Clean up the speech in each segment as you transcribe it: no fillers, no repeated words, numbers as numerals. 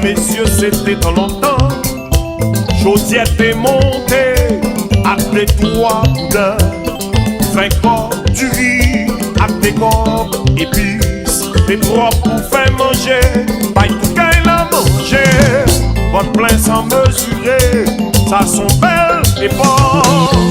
messieurs, c'était dans longtemps. Chaudiette est montée, avec des trois boudins, 20 corps du riz, avec des corps épices, des propres pour faire manger, pas tout qu'à la manger. Votre plein sans mesurer, ça sont belles et forts.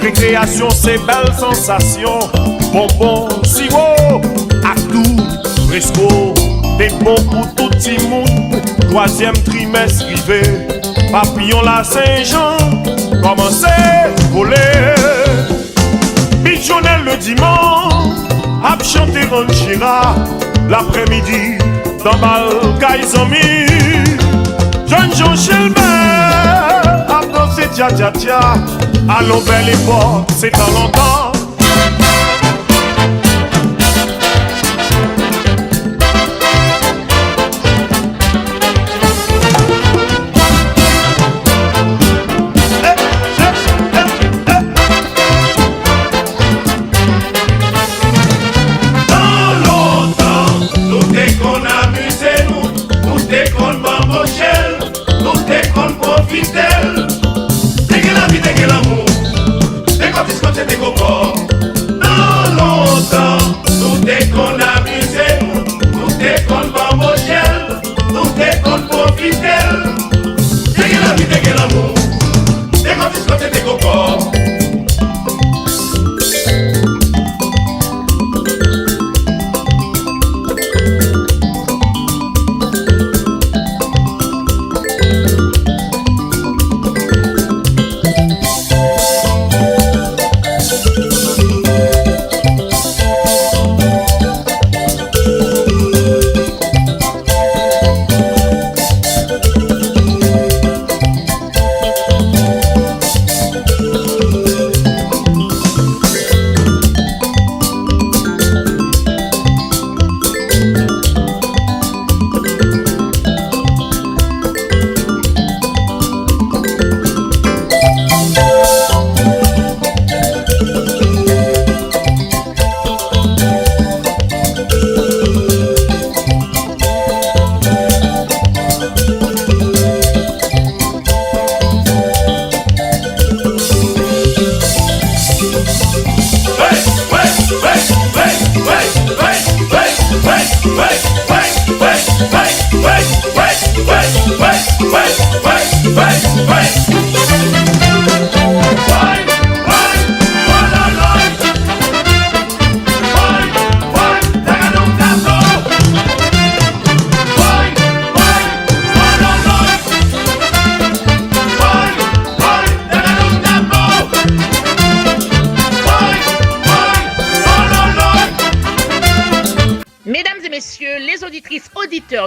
Récréation, c'est belle sensation. Bonbon, sirop, à tout, fresco. Des bons pour tout le monde. Troisième trimestre rivé. Papillon la Saint-Jean. Commencez, voler. Pigeonnel le dimanche. Ap chanter ranchera. L'après-midi, dans Balkaïzomi. Jeune Jean Chelbert. Ap danser tia tia tia. Allons belle époque, c'est dans longtemps.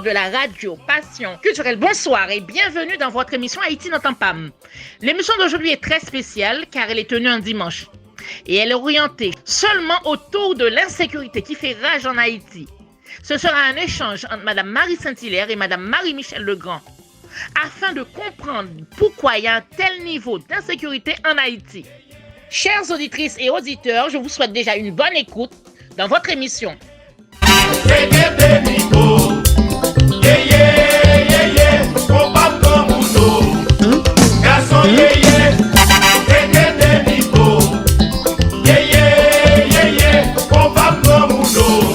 De la radio Passion Culturelle, bonsoir et bienvenue dans votre émission Haïti n'entend pas. L'émission d'aujourd'hui est très spéciale car elle est tenue un dimanche et elle est orientée seulement autour de l'insécurité qui fait rage en Haïti. Ce sera un échange entre Madame Marie Saint-Hilaire et Madame Marie-Michel Legrand afin de comprendre pourquoi il y a un tel niveau d'insécurité en Haïti. Chères auditrices et auditeurs, je vous souhaite déjà une bonne écoute dans votre émission. Yeah, yeah, yeah, yeah, oh, pas comme nous, garçon, yeah, yeah, t'es niveaux. Yeah, yeah, yeah, yeah, oh, pas comme nous.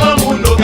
Como no,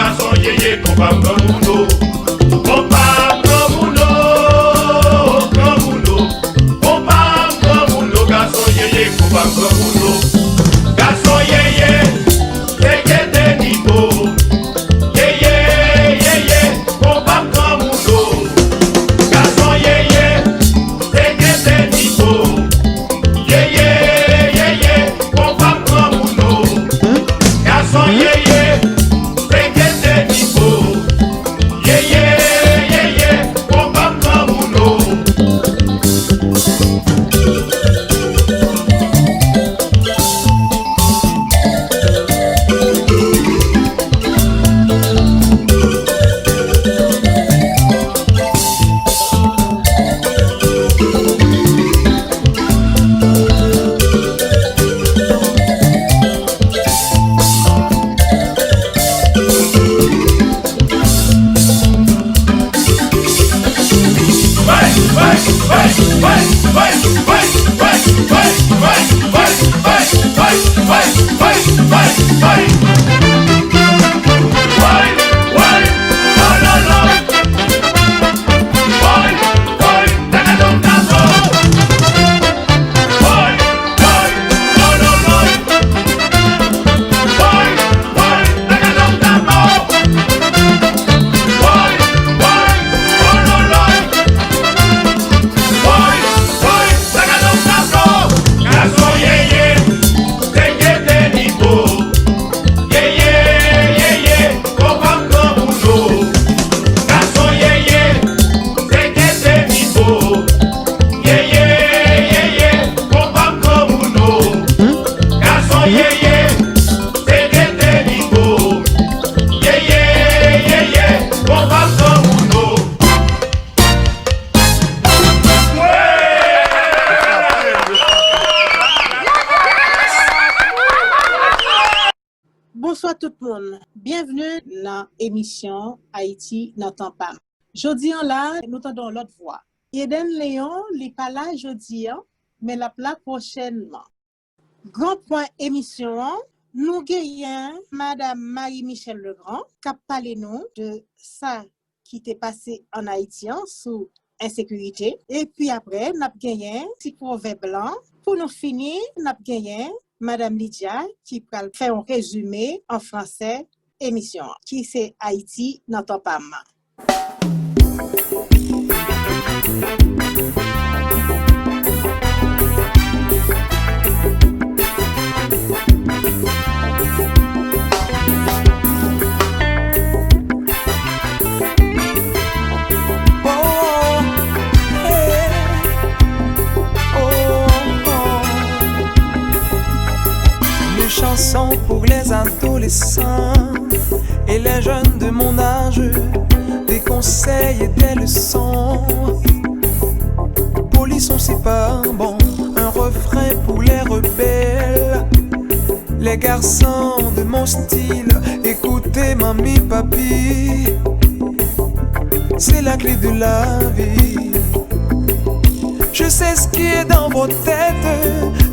tout le monde. Bienvenue dans l'émission Haïti dans ton pam. Jodi an là, nous entendons l'autre voix. Eden Léon, li pas là jodi an, mais la là prochainement. Grand point émission, nous gagnons Madame Marie-Michel Legrand, qui a parlé nous de ça qui t'est passé en Haïti sous insécurité. Et puis après, nous avons gagné un petit proverbe blanc. Pour nous finir, nous avons gagné Madame Lydia qui va faire un résumé en français émission qui c'est Haïti dans ton pam. Chanson pour les adolescents et les jeunes de mon âge, des conseils et des leçons. Polisson c'est pas bon, un refrain pour les rebelles. Les garçons de mon style, écoutez mamie, papi, c'est la clé de la vie. Je sais ce qui est dans vos têtes,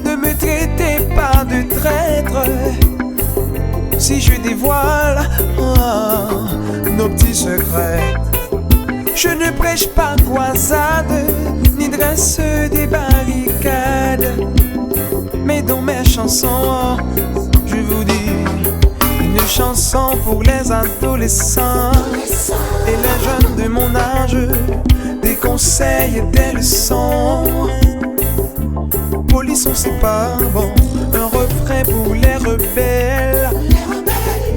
ne me traitez pas de traître. Si je dévoile nos petits secrets, je ne prêche pas croisade, ni dresse des barricades. Mais dans mes chansons, je vous dis, une chanson pour les adolescents et les jeunes de mon âge, des conseils et des leçons. Polisson c'est pas bon, un refrain pour les rebelles.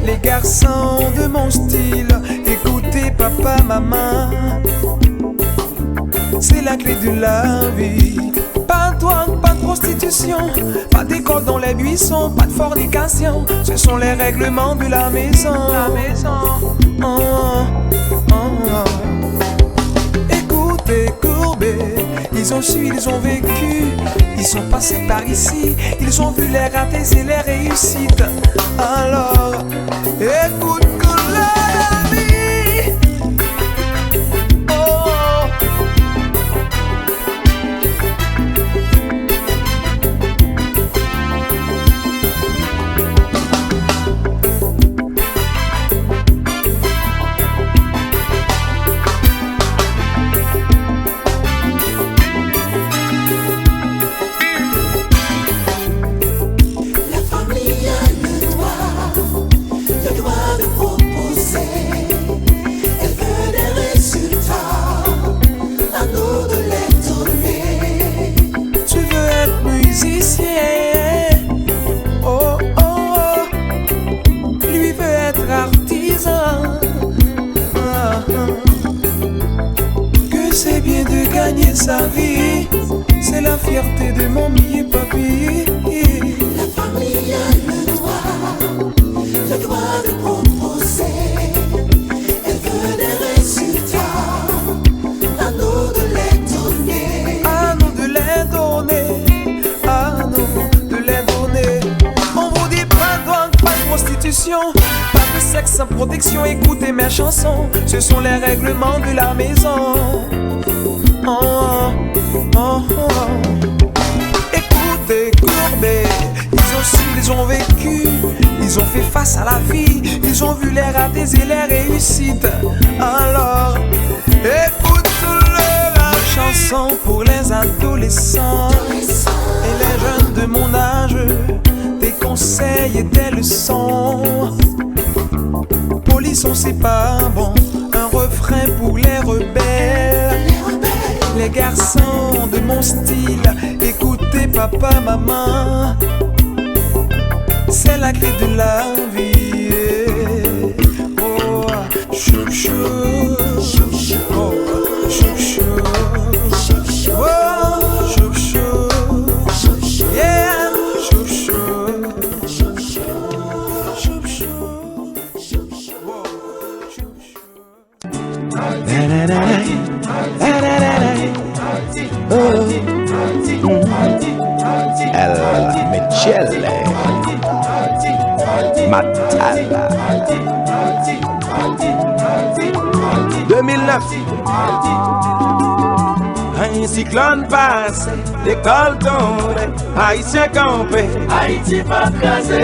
Les garçons de mon style, écoutez papa, maman, c'est la clé de la vie. Pas de drogue, pas de prostitution, pas d'école dans les buissons, pas de fornication. Ce sont les règlements de la maison. Écoutez, courbés, ils ont su, ils ont vécu, ils sont passés par ici, ils ont vu les ratés et les réussites. Alors, écoute que la vie. Oh. Sa vie, c'est la fierté de mamie et papi. La famille a le droit de proposer. Elle veut des résultats, à nous de les donner. À nous de les donner, à nous de les donner. On vous dit pas de drogue, pas de prostitution, pas de sexe sans protection. Écoutez mes chansons, ce sont les règlements de la maison. Oh, oh, oh. Écoutez, courbés, ils ont su, ils ont vécu, ils ont fait face à la vie, ils ont vu les ratés et les réussites. Alors, écoute-le, la chanson pour les adolescents et les jeunes de mon âge, des conseils et des leçons. Polisson c'est pas bon, un refrain pour les rebelles. Les garçons de mon style, écoutez papa, maman, c'est la clé de la vie. Oh, chou chou, chou chou, oh, chou chou, oh, chou chou, yeah, chou chou, chou chou, chou chou, chou chou, oh, chou El Michele. Matala. 2009. Un cyclone passe, l'école tombe, Haïtien campé, Haïti pas crasé.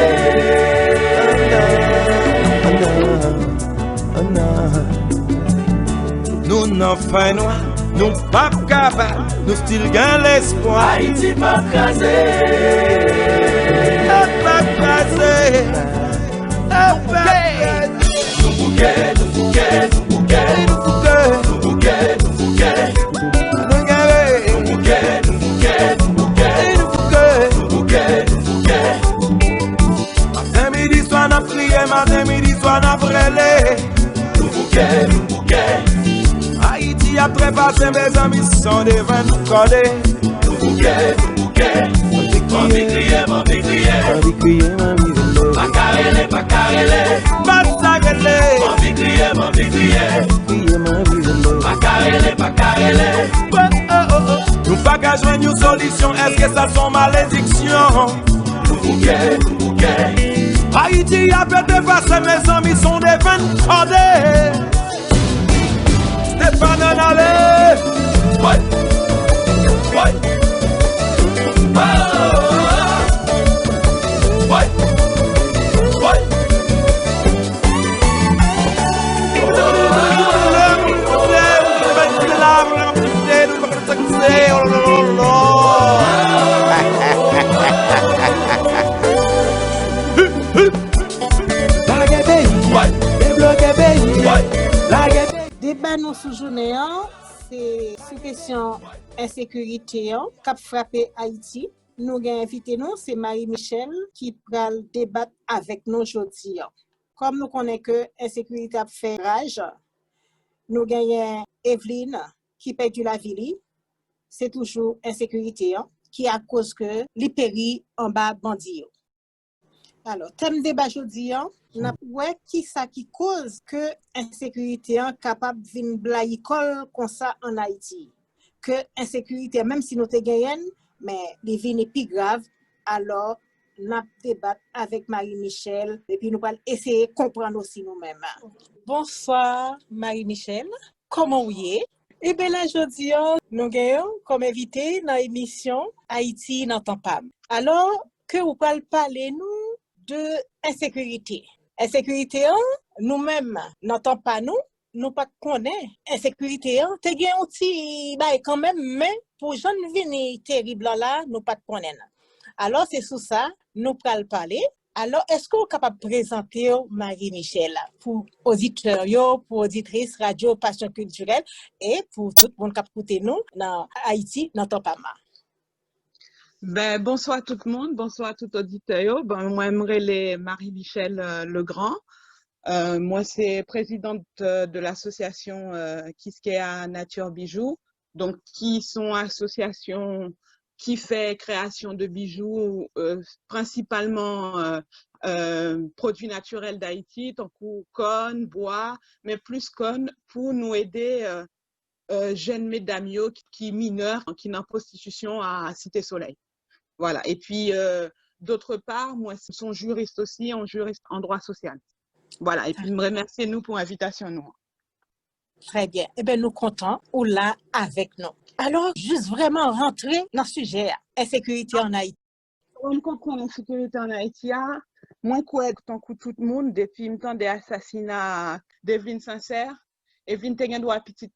Nous n'en faisons noir, nous pas capables, nous still gain l'espoir. Haïti pas crasé. Pas crasé. Nous bouquet, nous bouquet, nous bouquet, nous bouquet, nous bouquet, nous bouquet, nous bouquet, nous bouquet, nous bouquet. Matin midi soir n'a prié, matin midi soir n'a brûlé. Nous bouquet, nous bouquet. Haïti a trépassé, mes amis sont devant nous coller. Nous bouquet, nous bouquet. Mamie crier, mamie crier. Pas carrelé, pas carrelé. Pas sagrelé. Mamie crier, mamie crier. Pas carrelé, pas carrelé. Nous pas qu'à joindre une solution, est-ce que ça sont malédiction? Nous bouquet, nous bouquet. Haïti a fait dépasser, mes amis sont devant nous coller. Stéphane Nalé. Ouais. Ouais. Oh. Ouais. Ouais. Débat nous sous journée, c'est sous question insécurité qui a frappé Haïti. Nous avons invité nous, c'est Marie-Michel qui va débattre avec nous aujourd'hui. Comme nous connaissons que l'insécurité a fait rage, nous avons Evelyne qui perd la vie. C'est toujours insécurité qui a cause que l'hypérie en bas bandit. Alors, thème débat aujourd'hui, ouais, qui ça qui cause que insécurité capable de venir blaïcole comme ça en Haïti. Que insécurité, même si nous te gagnons, mais les vignes plus grave, alors nous débattre avec Marie-Michel et puis nous allons essayer de comprendre aussi nous-mêmes. Bonsoir Marie-Michel, comment vous êtes? Eh bien là, aujourd'hui, nous avons comme invité dans l'émission Haïti n'entend pas. Alors, que vous pouvez parler nous de insécurité. Insécurité, nous-mêmes n'entend pas nous pas connaît insécurité te gen un petit bail quand même mais pour jeune vini terrible là nous pas connaître. Alors c'est sous ça nous pral parler. Alors est-ce que vous capable présenter Marie-Michel pour auditeurs pour auditrices radio Passion culturelle et pour tout le monde qui écoute nous dans Haïti n'entend pas mal. Ben, bonsoir tout le monde, bonsoir tout auditeur. Ben, moi, j'aimerais Marie-Michel Legrand. Moi, c'est présidente de l'association Kiskea Nature Bijoux, donc qui sont association qui fait création de bijoux, principalement produits naturels d'Haïti, tant que cône, bois, mais plus cône pour nous aider jeunes mesdames qui mineurs, qui sont en prostitution à Cité Soleil. Voilà. Et puis, d'autre part, moi, je suis juriste aussi, juriste en droit social. Voilà. Et puis, me remercier nous pour l'invitation. Nous. Très bien. Eh bien, nous comptons ou là avec nous. Alors, juste vraiment rentrer dans le sujet, insécurité en Haïti. On comprend l'insécurité en Haïti. Moi, quoi, tant que tout le monde, depuis le temps des assassinats d'Evelyne Sincère, Evelyne te gen doit petite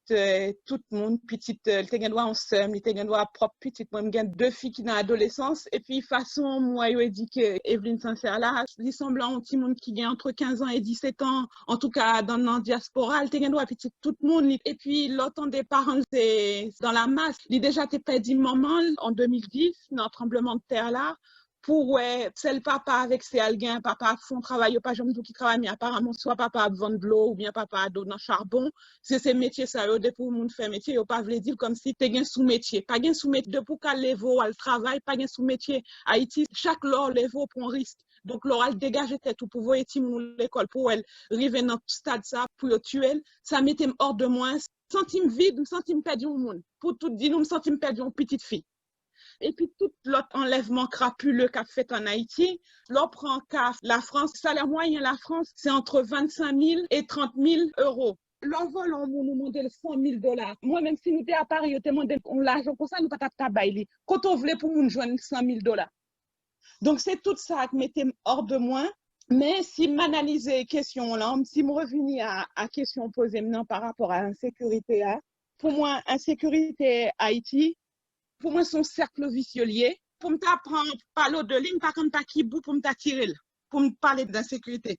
tout le monde petite te gen doit ensemble te gen doit propre petite moi j'ai deux filles qui dans l'adolescence et puis façon moi yo dit que Evelyne Sincère là il semble un petit monde qui gagne entre 15 ans et 17 ans en tout cas dans la diaspora te gen doit petite tout le monde et puis l'autant des parents c'est dans la masse il déjà t'es perdu maman en 2010 dans tremblement de terre là pour c'est le papa avec ses alguins, papa font travail, pas jamais qui travaille, mais apparemment soit papa vendre de l'eau ou bien papa dans charbon, c'est ces métiers ça yo pour monde faire métier, yo pas veut dire comme si tu gain sous métier, pas gain sous métier de pour qu'à levo al travail, pas gain sous métier. Haïti chaque lor levo prend risque. Donc l'oral dégager tête tout pour voir moun l'école pour elle river dans stade ça pour yo tuer, ça mettait hors de moi, sentime vide, sentime perdu au monde. Pour tout dire nous sentime perdu une petite fille. Et puis tout l'autre enlèvement crapuleux qu'a fait en Haïti, l'on prend CAF, la France, le salaire moyen la France, c'est entre 25 000 et 30 000 euros. L'envol, on nous demande 100 000 $. Moi, même si nous étions à Paris, on demandé l'argent pour ça, nous pas taper. Quand on voulait pour nous joindre 100 000 $. Donc, c'est tout ça qui m'était hors de moi. Mais si m'analyser la question là, si me revenir à la question posée maintenant par rapport à l'insécurité, pour moi, insécurité Haïti, pour moi, son cercle vicieux lié. Pour me prendre par l'autre de ligne, par contre, pas qui bout pour me tirer, pour me parler d'insécurité.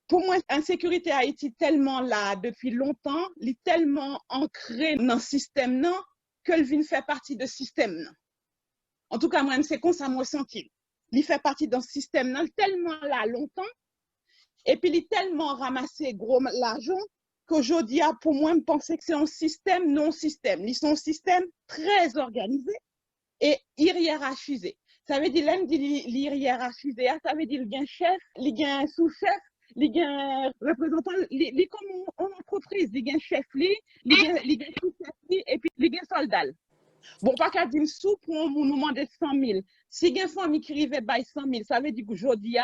Pour moi, l'insécurité Haïti tellement là depuis longtemps, elle est tellement ancrée dans le système non, qu'elle vient faire partie de système non. En tout cas, moi, c'est comme ça, moi, senti. Il fait partie d'un système non, tellement là longtemps, et puis il est tellement ramassé gros l'argent qu'aujourd'hui, pour moi, je pense que c'est un système non-système. Ils sont un système très organisé et hiérarchisé. Ça veut dire, l'un dit hiérarchisé, ça veut dire qu'il y a un chef, il y a un sous-chef, il y a un représentant, il est comme en entreprise, il y a un chef, il y a un sous-chef, et puis il y a un soldat. Bon, pas qu'à dire sous pour nous demander 100 000. Si il y a une famille qui arrive à 100 000, ça veut dire qu'aujourd'hui,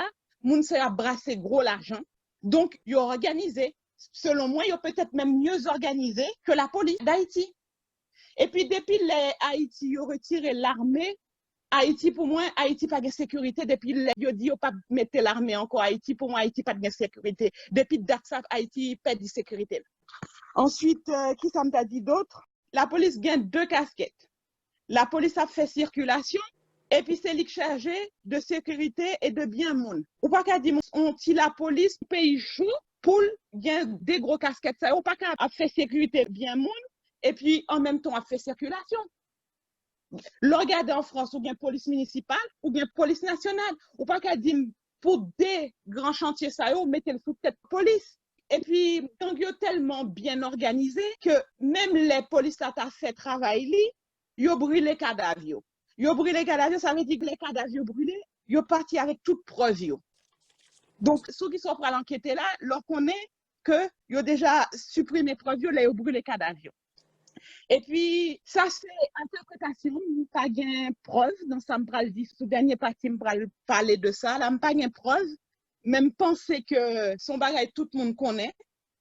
moun se a brassé gros l'argent. Donc, ils ont organisé. Selon moi, ils ont peut-être même mieux organisé que la police d'Haïti. Et puis, depuis les Haïti, ils ont retiré l'armée. Haïti, pour moi, Haïti pas de sécurité. Depuis les, ils ont dit, ils n'ont pas mettre l'armée encore Haïti. Pour moi, Haïti pas de sécurité. Depuis Daxaf, Haïti perd de sécurité. Ensuite, qui ça m'a dit d'autre? La police gagne 2 casquettes. La police a fait circulation. Et puis, c'est lui chargé de sécurité et de bien monde. Ou pas qu'à dire, on tire la police, pays chaud, pour gagner des gros casquettes. Ça, ou pas qu'à faire sécurité bien monde, et puis en même temps, à faire circulation. Le regarder en France, ou bien police municipale, ou bien police nationale. Ou pas qu'à dire, pour des grands chantiers, ça, mettez le sous tête police. Et puis, gang yo tellement bien organisé que même les policiers qui fait travail, ils ont brûlé les cadavres. Ils ont brûlé les cadavres, ça veut dire que les cadavres brûlés, ils sont partis avec toute preuve. Donc, ceux qui sont prêts à l'enquêter là, leur connaît qu'ils ont déjà supprimé les preuves, ils ont brûlé les cadavres. Et puis, ça, c'est interprétation, pas de preuve. Dans ça, je dit, ce dernier parti, je parler de ça. Là, pas de preuve. Même penser que son bagage, tout le monde connaît.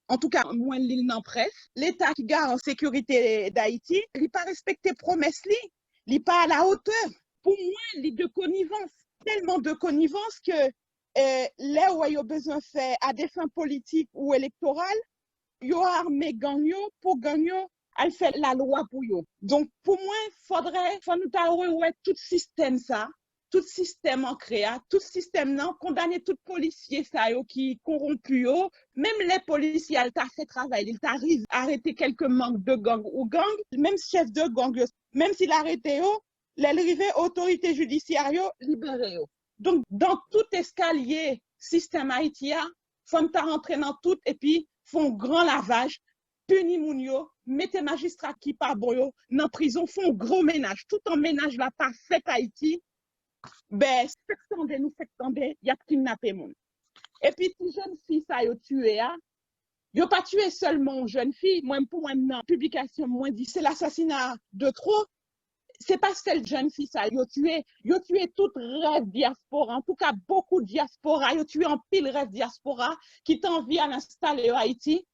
En tout cas, moins l'île n'en presse. L'État qui garde en sécurité d'Haïti, il n'a pas respecté promesse, il n'est pas à la hauteur. Pour moi, il est de connivence. Tellement de connivence que là où il y a besoin de faire à des fins politiques ou électorales, il y a armé gagné pour gagner, elle fait la loi pour eux. Donc, pour moi, il faut nous avoir tout système ça. Tout système ancré, tout système non, condamner tout policier ça qui corrompu, même les policiers, ils t'a fait travail, ils t'arrivent à arrêter quelques manques de gang ou gang, même chef de gang, même s'il arrêté, l'arrivée autorité judiciaire, libéré. Donc, dans tout escalier système haïtien, faut nous rentrer dans tout et puis font grand lavage, puni mounio, mettez magistrats qui pas bon dans prison, font gros ménage, tout en ménage là pas fait Haïti. Ben, nous fait tomber, il y a kidnappé moun. Et puis, ces jeunes filles, ça, ils ont tué, ils n'ont pas tué seulement une jeune fille. Moi, pour moi, dans la publication, moi, dit, c'est l'assassinat de trop. C'est pas cette jeune fille, ça, ils ont tué toute rêve diaspora. En tout cas, beaucoup de diaspora, ils ont tué en pile rêve diaspora qui t'envie à l'installer au Haïti.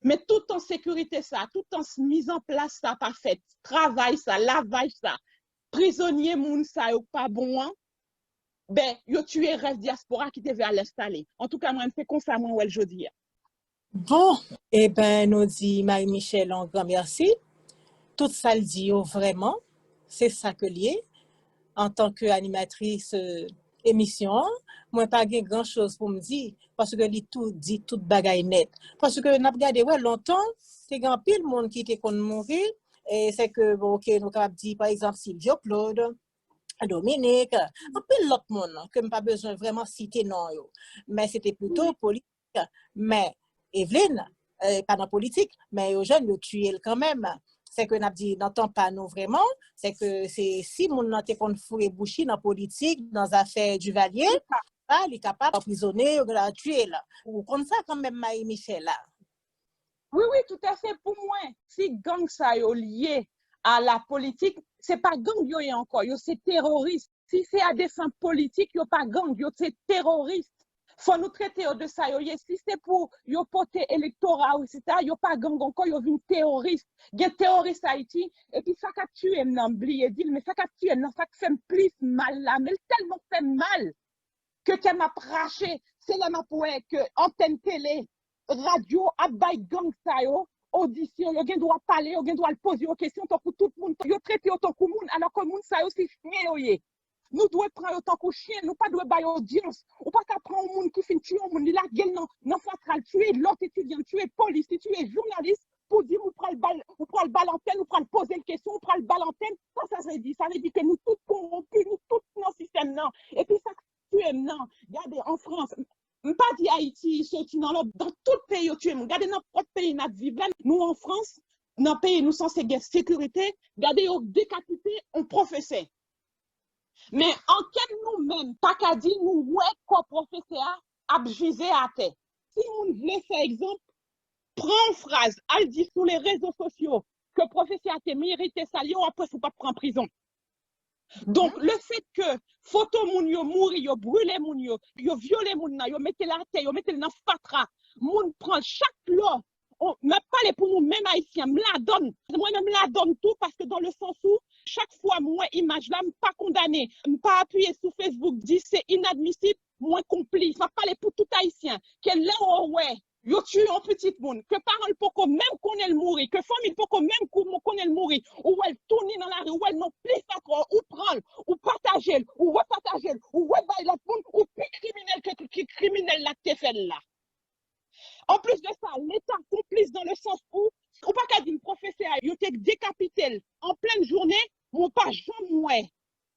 Mais tout en sécurité, ça, tout en mise en place, ça, pas fait. Travail, ça, lavage, ça. Prisonnier moun sa yo pas bon, ben yo tué rêve diaspora qui devait l'installer. En tout cas, moi, c'est comme ça, moi, ouais, je dis. Bon, eh ben, nous dit Marie-Michel, un grand merci. Tout ça le dit vraiment, c'est ça que lié. En tant qu'animatrice émission, moi, pas grand chose pour me dire, parce que li tout dit, tout bagaille net. Parce que n'a regardé, ouais, longtemps, c'est grand pile monde qui était qu'on mourir. Et c'est que, bon, ok, nous avons dit, par exemple, Sylvio Claude, Dominique, un peu l'autre monde, que je n'ai pas besoin vraiment citer non. Mais c'était plutôt politique. Mais Evelyne, pas dans politique, mais aux jeunes, le tuer quand même. C'est que nous avons dit, n'entend pas nous vraiment. C'est que c'est si mon n'a qu'on fourre bouchi dans politique, dans affaires du Valier, il est capable d'emprisonner ou de tuer là. Ou comme ça, quand même, Marie-Michel là. Oui, tout à fait. Pour moi, si gang ça est lié à la politique, c'est pas gang yo est encore, yo c'est terroriste. Si c'est à des fins politiques, yo pas gang, yo c'est terroriste. Faut nous traiter de ça, yo. Si c'est pour yo porter électorat, etc., yo pas gang encore, yo vin terroriste. Gen terroriste Haïti, et puis ça qu'a tué m'nan oublié dire, mais ça qu'a tué m'nan, ça fait plus mal là, mais tellement fait mal que tu m'a praché, c'est là m'a poué que antenne télé, radio, abay gang ça yo, audition, yo gen droit parler, yo gen droit poser aux questions, tant que tout le monde, yo traité autant que monde, alors que monde ça yo c'est chien yo. Nous devons prendre autant que chien, nous pas devons bailler audience. Ou pas qu'à prendre un monde qui fait tuer un monde, il a gagné dans fatral, tuer l'autre étudiant, tuer police, tuer journaliste, pour dire, ou prend le bal antenne, ou prend poser une question, ou prend le bal antenne. Ça veut dire que nous tous corrompus, nous tous dans le système, non. Et puis ça, tuer, non. Regardez, en France, pas dit Haïti, sorti dans tout le pays, tuer, regardez dans notre pays, notre vivre là, nous en France, dans le pays, nous sommes en sécurité, regardez, on décapité un professeur. Mais en quel nous-mêmes, pas qu'à dire nous, ouais, quoi professeur a gisé à terre. Si on voulait faire exemple, prends une phrase, elle dit sur les réseaux sociaux que professeur a mérité ça, après, faut pas prendre prison. Donc, le fait que photo moun yo mouri, yo brûlé moun yo violé moun yo mettez la terre, yo mettez dans fatra, moun prend chaque loi. On m'a parlé pour nous, même haïtiens, me la donne. Moi-même, la donne tout parce que dans le sens où, chaque fois, moi, image là, pas condamné, pas appuyé sur Facebook, dit c'est inadmissible, moi, complice. M'a parlé pour tout haïtien. Quel là, ouais, yo tue un petit monde, que parole pour qu'on même connaît le mourir, que famille pour qu'on même connaît le mourir, ou elle tourne dans la rue, ou elle non plus d'accord, ou prendre, ou partager, ou repartager, ou rebailler l'autre monde, ou plus criminel que criminel là, que fait là. En plus de ça, l'État complice dans le sens où, ou pas qu'à dire, professeur, il était décapité en pleine journée, mon pas jamais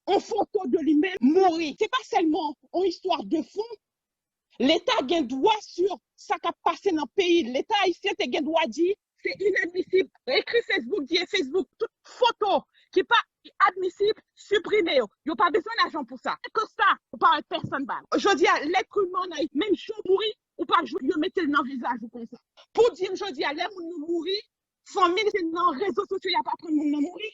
en photo de lui-même mourir. C'est pas seulement une histoire de fond. L'État a un droit sur ça qui a passé dans le pays. L'État haïtien a un droit dire, c'est inadmissible. Écrit Facebook, dit Facebook, toute photo qui n'est pas admissible, supprimez. Il n'y a pas besoin d'argent pour ça. Que ça, on parle de personne. Je dis à l'être humain, même si on mourit, ou pas je mettre dans le visage ou comme ça. Pour dire, je dis à l'air où nous mourir, famille, c'est dans les réseaux sociaux, il n'y a pas de monde mourir.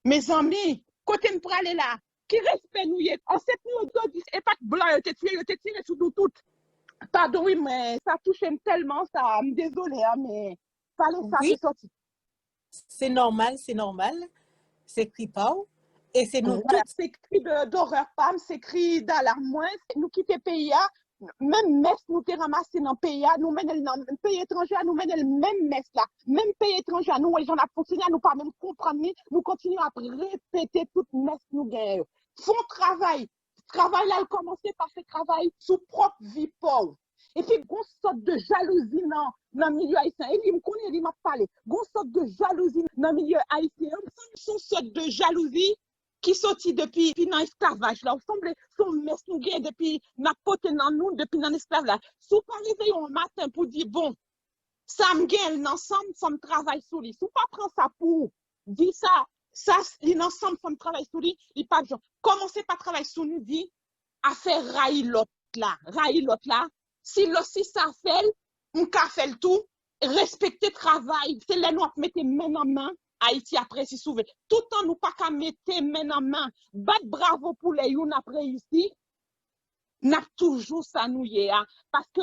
Mes amis, côté nous pour aller là, qui respecte nous, en cette nuit, et pas que blanc, il te tiré sur nous toutes. Pardon, oui, mais ça touche tellement, ça, désolé, mais parler ça, Oui. c'est sorti. C'est normal, c'est cri pas. Et c'est nous Voilà, tous. c'est cri d'horreur, Pam, c'est cri d'alarme, nous quitter le pays, même messe nous te ramassé dans le pays, nous menons dans le pays étranger, nous menons le même messe là, même pays étranger, nous, les gens ont continué à nous pas même comprendre, nous continuons à répéter toute messe nous gagnons. Font travail là, il commençait par ce travail sous propre vie pauvre. Et puis, une sorte de jalousie dans le milieu haïtien. Et il me connaît, il m'a parlé. Une sorte de jalousie dans le milieu haïtien. Une sorte de jalousie qui sortit depuis l'esclavage. Là, semble son messe nous gagne depuis n'importe dans nous, depuis dans l'esclavage. Si vous pas réveillé un matin pour dire, bon, ça me gagne ensemble, ça me travaille sur lui. Si vous pas prendre ça pour dire ça, l'ensemble, ça me travaille sur lui, il pas besoin. Commencez par travailler sur nous, dit, à faire railler l'autre là. Si ça fait, on fait le tout, respecter le travail, c'est là nous mettre main en main, Haïti après si sauver. Tout le temps nous pas qu'à mettre main en main, battre bravo pour les yon après ici, n'a toujours ça nous hein. Parce que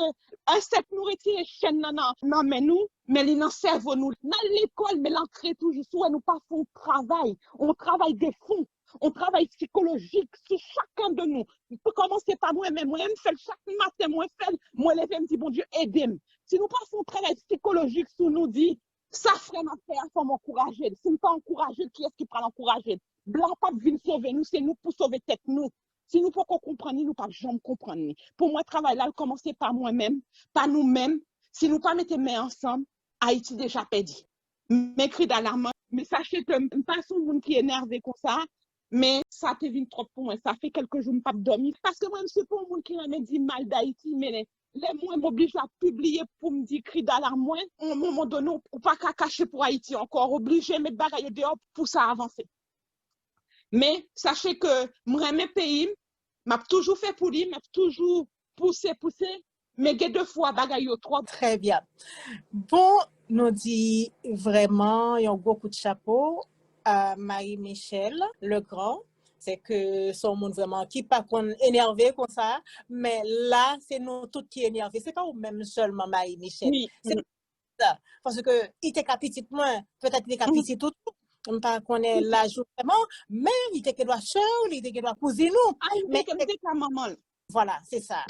cette nourriture chaîne non mais nous, mais les dans cerveau nous, dans l'école mais l'entrée toujours soit nous pas font travail, on travaille des fonds. On travaille psychologique sur chacun de nous. Il peut commencer par moi-même. Moi-même, chaque matin, moi, lever me dit, bon Dieu, aidez-moi. Si nous passons un travail psychologique sur nous, dit, ça ferait ma faire, il faut m'encourager. Si nous pas encourager, qui est-ce qui prend l'encourager? Blanc, pas venir sauver nous, c'est nous pour sauver tête nous. Si nous ne pouvons pas comprendre, nous ne pouvons jamais comprendre. Pour moi, le travail là, commencer par moi-même, par nous-mêmes. Si nous ne pas mettre main ensemble, Haïti déjà perdu. Mes cris d'alarme, mais sachez que je ne suis pas un monde qui est énervé comme ça. Mais ça te vient trop pour moi. Ça fait quelques jours que je n'ai pas dormi. Parce que moi, je ne suis pas un monde qui m'a dit mal d'Haïti, mais les mots m'obligent à publier pour me dire cri d'alarme. À un moment donné, on ne pas cacher pour Haïti encore. Obligé de mettre bagaille dehors pour ça avancer. Mais sachez que moi, mes pays, m'a toujours fait pour lui, m'a toujours poussé. Mais il y a deux fois bagaille trop. Très bien. Bon, nous dit vraiment, il y a un gros coup de chapeau Marie-Michel Legrand. C'est que son monde vraiment qui pas qu'on énervé comme ça, mais là, c'est nous toutes qui énervés. C'est pas ou même seulement Marie-Michel. Oui. C'est ça. Parce que il était petit moins, peut-être il était petit tout. On pas connaît l'âge vraiment, mais il était que doit cher, il était que doit poser nous. Ah, il Mais était comme la maman. voilà, c'est ça.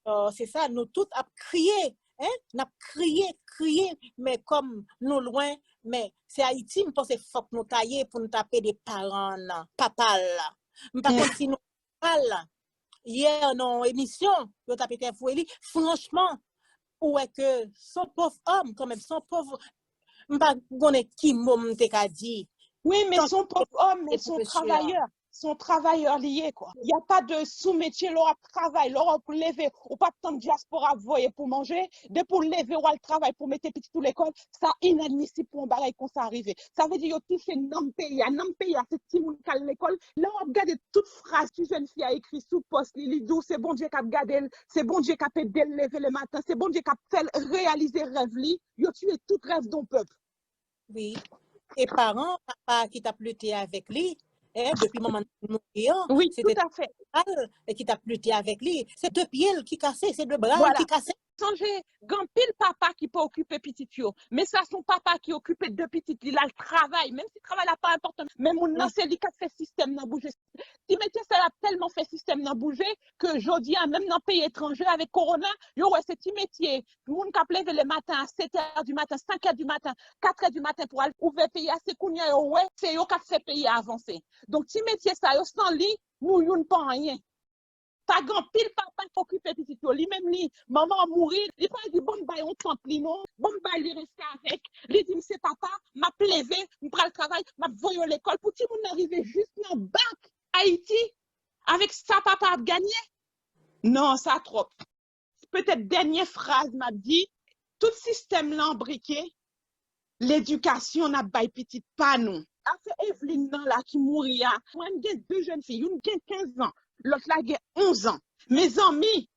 Alors, c'est ça, nous toutes à crier, hein? Nous crié, mais comme nous loin, mais c'est Haïti, je pense qu'il faut que nous tailler pour nous taper des parents, là, papa là. Par contre, si nous parlons, hier, dans l'émission, nous tapé franchement, où est que son pauvre homme, quand même, son pauvre, je ne sais pas qui m'a dit. Oui, mais son pauvre homme, mais Et son professeur. travailleur lié, quoi. Il n'y a pas de sous-métier, l'Europe travail, l'Europe lever, ou pas tant de diaspora voyer pour manger, dès pour lever ou le travail pour mettre petit tout l'école, ça inadmissible pour un bagage comme ça arriver. Ça veut dire que tout c'est non pays, c'est petit monde qui a l'école. Là, on regarde toute phrase que jeune fille a écrit sous poste, Lili Dou, c'est bon Dieu qui a gardé, c'est bon Dieu qui a fait lever le matin, c'est bon Dieu qui a fait réaliser rêve li, yo tué tout rêve d'un peuple. Oui. Et parents, papa qui t'a pluté avec lui, depuis moment mourir, Oui, c'était tout à fait. et qui t'a pluté avec lui. C'est deux pieds qui cassaient, c'est deux bras Voilà. qui cassaient. Songez, grand pile papa qui peut occuper petit yo, mais ça son papa qui occupe de petit, il a le travail, même si le travail n'est pas important, mais mon non c'est lui qui a fait système dans bouger. Si mettez ça a tellement fait système dans bouger que jodi même dans pays étranger avec corona, yo ouais c'est petit métier, moun qui lever le matin à 7h du matin, 5h du matin, 4h du matin pour aller ouvrir pays assez kounya yo ouais, c'est yo qui a fait pays avancer. Donc petit métier ça yo sans lui, nous yon pas rien. Pas grand pile papa qui occupe petit yo, lui même lui maman mourir, il pas dit bon bail on tente li non, bon bail il rester avec, lui dit c'est papa, m'a levé, me prend le travail, m'a voyé l'école pour tout monde arriver juste dans bac Haïti avec ça papa a gagné. Non, ça trop. Peut-être dernière phrase m'a dit tout système là embriqué, l'éducation n'a pas petit pas nous. C'est Evelyne là qui mourit. Moi j'ai deux jeunes filles, une qui a 15 ans. L'autre là, il y a 11 ans. Mes amis,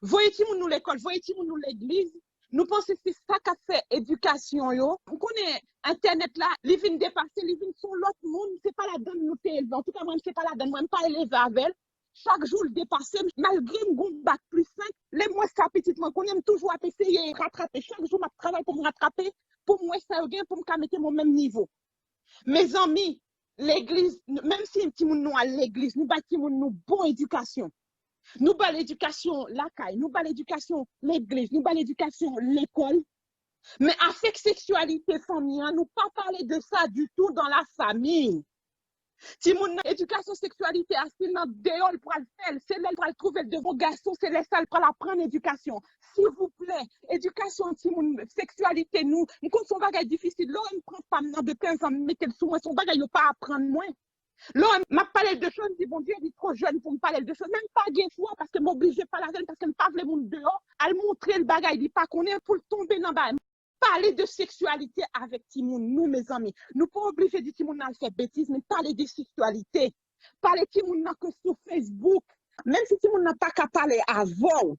voyez-vous nous l'école, voyez-vous nous l'église, nous pensons que c'est ça qu'a fait éducation, yo. On connaît Internet là, les vins dépassés, les vins sont l'autre monde, c'est pas la donne nous élever. En tout cas, moi, c'est pas la donne, moi, pas élevé avec elle. Chaque jour, le dépassé, malgré mon bac plus 5, les mois ça petit, moi, qu'on aime toujours essayer de rattraper. Chaque jour, je travaille pour me rattraper, pour moi, ça bien, pour me mettre au même niveau. Mes amis, l'église, même si un petit monde nous à l'église, nous bâtissons une bonne éducation. Nous bâtissons l'éducation la caille, nous bâtissons l'éducation l'église, nous bâtissons l'éducation l'école. Mais avec sexualité famille, nous pas parler de ça du tout dans la famille. Si mon éducation sexualité assez dans dehors pour le faire, c'est là pour trouver de bons garçons, c'est là pour apprendre l'éducation. S'il vous plaît, éducation si mon sexualité nous compte son bagage difficile, là on prend pas maintenant de 15 ans mettez le sous moi son bagage il pas apprendre moins. Là m'a parlé de choses, dit bon Dieu, il est trop jeune pour me parler de choses, même pas bien fois parce que m'oblige pas la jeune parce qu'elle pas veut monde dehors, elle montrer le bagage, il dit pas qu'on est pour tomber dans bas. Parler de sexualité avec Timoun, nous, mes amis. Nous pas obligés de Timoun à faire bêtises, mais parler de sexualité. Parler Timoun que sur Facebook. Même si Timoun n'a pas qu'à parler avant.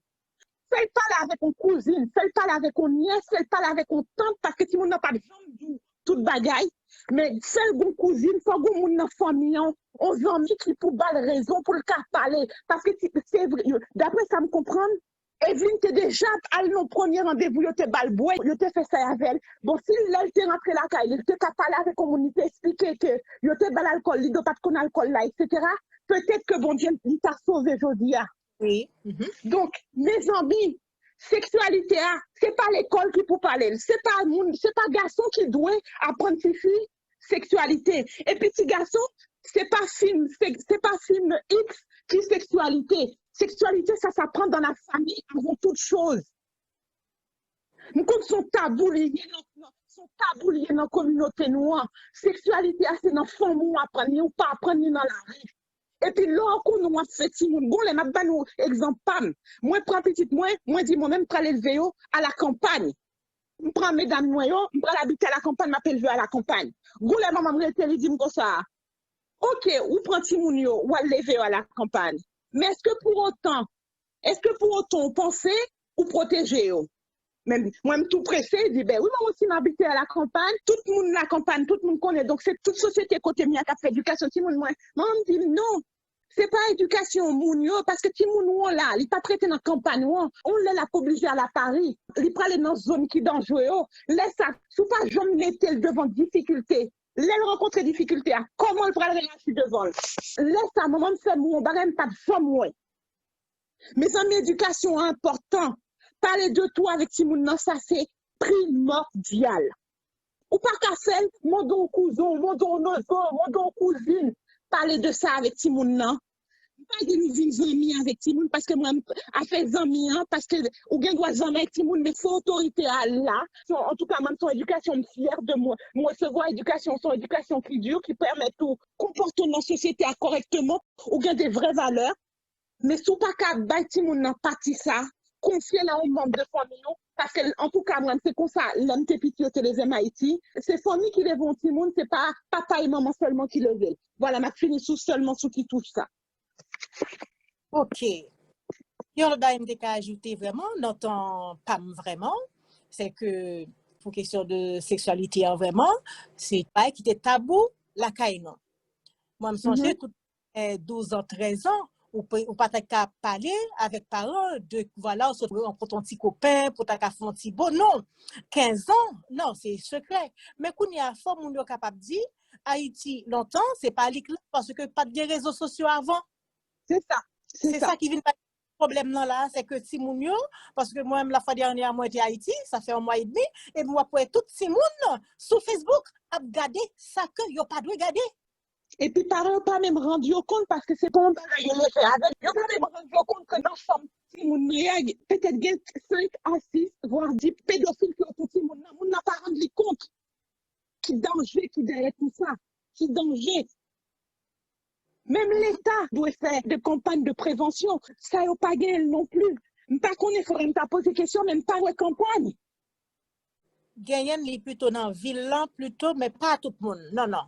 Fais parler avec une cousine, fais parler avec une nièce, fais parler avec une tante, parce que Timoun n'a pas de jambe du tout bagaille. Mais fais une cousine, fais une famille, on amis qui pour belle raison pour le cas parler. Parce que c'est vrai, d'après ça me comprendre, Evelyne t'es déjà à nos premiers rendez-vous, yo te balboué, yo te fait ça avec elle. Bon, si elle t'est rentré la caille, elle te parlé avec la communauté, expliquer que yo te bal alcool, il doit pas qu'on alcool là, etc. Peut-être que bon Dieu, il t'a sauvé aujourd'hui. Oui. Donc, mes amis, sexualité, c'est pas l'école qui peut parler, c'est pas garçon qui doit apprendre ses filles sexualité. Et petit garçon, c'est pas film X qui sexualité. Sexualité, ça s'apprend dans la famille avant toute chose. Nous comme son tabou lié dans la communauté noire. Sexualité, c'est dans la famille ou apprendre ou pas apprendre dans la rue. Et puis là, nous avons fait si nous les m'a pas nous exemple pam. Moi prends petite moi dis moi même prendre lever à la campagne. Je prends mesdames moi je prends l'habiter à la campagne, m'appelle lever à la campagne. Go les maman me dit dit comme ça. OK, ou prend ti moun yo ou lever à la campagne. Mais est-ce que pour autant, on pensait ou protéger eux? Même moi-même tout pressé, il dit, ben oui, moi aussi m'habiter à la campagne, tout le monde la campagne, tout le monde connaît, donc c'est toute société côté mien qui a fait éducation, tout le monde, moi, me dit, non, c'est pas éducation, moun yo, parce que tout le monde là, il pas traité dans la campagne, on l'a la obligé à la Paris, il prend dans zone qui dangereux, laisse ça, sous pas jamais mettre devant difficulté, laisse rencontrer difficulté, comment il prend le réagir devant, laisse ça, maman me fait mon bagage, pas de somme, mes amis, éducation important. Parler de toi avec Timoun, ça c'est primordial. Ou pas qu'à faire, mon don cousin, mon don neveu, mon don cousine, parler de ça avec Timoun, non? Pas de nous vivre amis avec Timoun, parce que moi, a fait amis, parce que, ou bien doit jamais avec Timoun, mais faut autorité à là. En tout cas, même son éducation, je suis fière de moi. Moi, je vois éducation, son éducation qui dure, qui permet tout comporter dans la société correctement, ou bien des vraies valeurs. Mais sous pas qu'à bâtir Timoun, non, parti ça. Confier là aux membres de famille, parce que, en tout cas, moi, c'est comme ça, l'homme qui pitié au télévision Haïti, c'est famille qui lève un petit monde, c'est pas papa et maman seulement qui le veulent. Voilà, ma fini seulement sous qui touche ça. Ok. Yon le bail m'te ka ajouter vraiment, dans ton PAM vraiment, c'est que, pour question de sexualité vraiment, c'est pas qui était tabou, la caille non. Moi, me songe tout 12 ans, 13 ans, ou pas qu'à parler avec parents de voilà on se rencontre ton petit copain pour ta faire un petit bon non 15 ans non c'est secret mais qu'on y a fort moun yo capable dire Haïti longtemps c'est pas l'éclat parce que pas de réseaux sociaux avant c'est ça qui vient pas problème là c'est que si moun yo parce que moi même la fois dernière moi j'étais à Haïti ça fait un mois et demi et moi pour tout si moun sur Facebook a regarder ça que yo pas doit regarder. Et puis, parents pas même rendu compte parce que c'est pas un bagage le fait avec. Ils pas même rendu compte que dans chambre, si mon peut-être 5 à 6, voire 10 pédophiles qui ont tout moun n'a pas rendu compte. Qui danger qui derrière tout ça. Qui danger. Même l'État doit faire des campagnes de prévention. Ça n'a pas gagné non plus. Pas qu'on ait faudrait me poser question, même pas de campagne. Gagner les plutôt dans la ville plutôt, mais pas tout le monde. Non.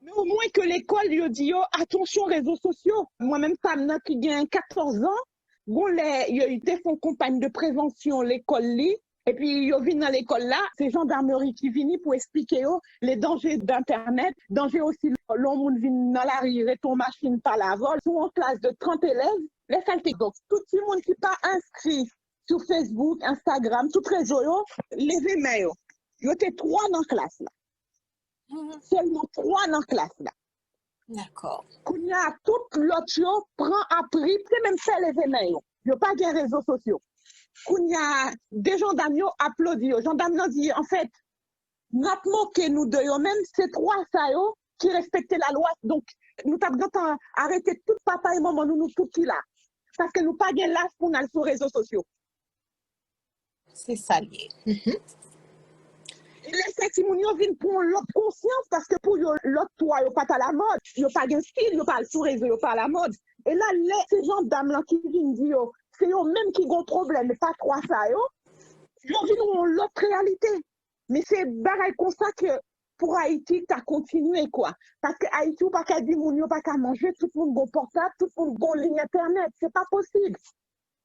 Mais au moins que l'école lui dit attention réseaux sociaux. Moi-même, femme qui gagne 14 ans, bon, il y a eu des campagnes de prévention l'école li. Et puis, il vient dans l'école là, c'est gendarmerie qui vient pour expliquer les dangers d'Internet, dangers aussi, l'homme vient dans la rue et ton machine par la vol. Sont en classe de 30 élèves, les saletés. Donc, tout le monde qui n'est pas inscrit sur Facebook, Instagram, tout réseau, les emails. Il y a 3 dans la classe là. Seulement 3 dans la classe là. D'accord. Quand il y a tout l'autre, prend appris, c'est même faire les emails. Il n'y a pas de réseaux sociaux. Quand il y a des gendarmes qui applaudissent, les gendarmes disent en fait, nous avons moqué nous deux, même ces 3 ça qui respectaient la loi. Donc, nous avons arrêté tout papa et maman, nous tout qui là. Parce que nous n'avons pas l'âge pour aller sur les réseaux sociaux. C'est ça lié. Et les testimoniaux viennent pour l'autre conscience parce que pour l'autre toi, il n'y a pas à la mode, il n'y a pas de style, il n'y a pas sur réseau, il n'y a pas à la mode. Et là, ces gens dames qui viennent dire, c'est eux même qui ont un problème, mais pas 3 ça, ils viennent l'autre réalité. Mais c'est pareil comme ça que pour Haïti, tu as continué quoi. Parce que Haïti, pas qu'à dire, il n'y a pas qu'à manger, tout le monde a un portable, tout le monde a une ligne Internet. C'est pas possible.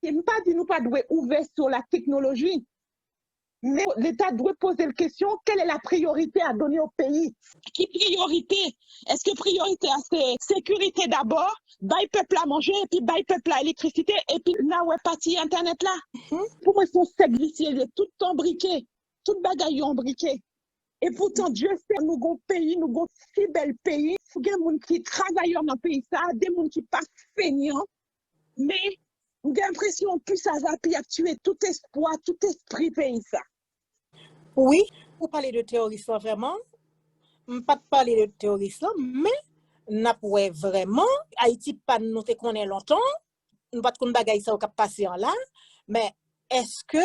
Il ne pas dire nous pas doit ouvert sur la technologie. Mais l'État doit poser la question, quelle est la priorité à donner au pays? Qui priorité? Est-ce que priorité c'est sécurité d'abord, bail peuple à manger, et puis bail peuple à électricité, et puis là où est parti Internet là? Pour moi, son servicier, tout embriqué, tout bagaille embriqué. Et pourtant, Dieu sait, nous avons un pays, nous avons si bel pays, il y a des gens qui travaillent dans le pays, ça, des gens qui passent feignants, mais j'ai l'impression que plus ça va, puis à tuer tout espoir, tout esprit pays ça. Oui, pour parler de terrorisme vraiment, pas de parler de terrorisme, mais n'a pas vraiment Haïti pas nous te connaît longtemps, nous pas de connaître bagaille ça au cap passé en là, mais est-ce que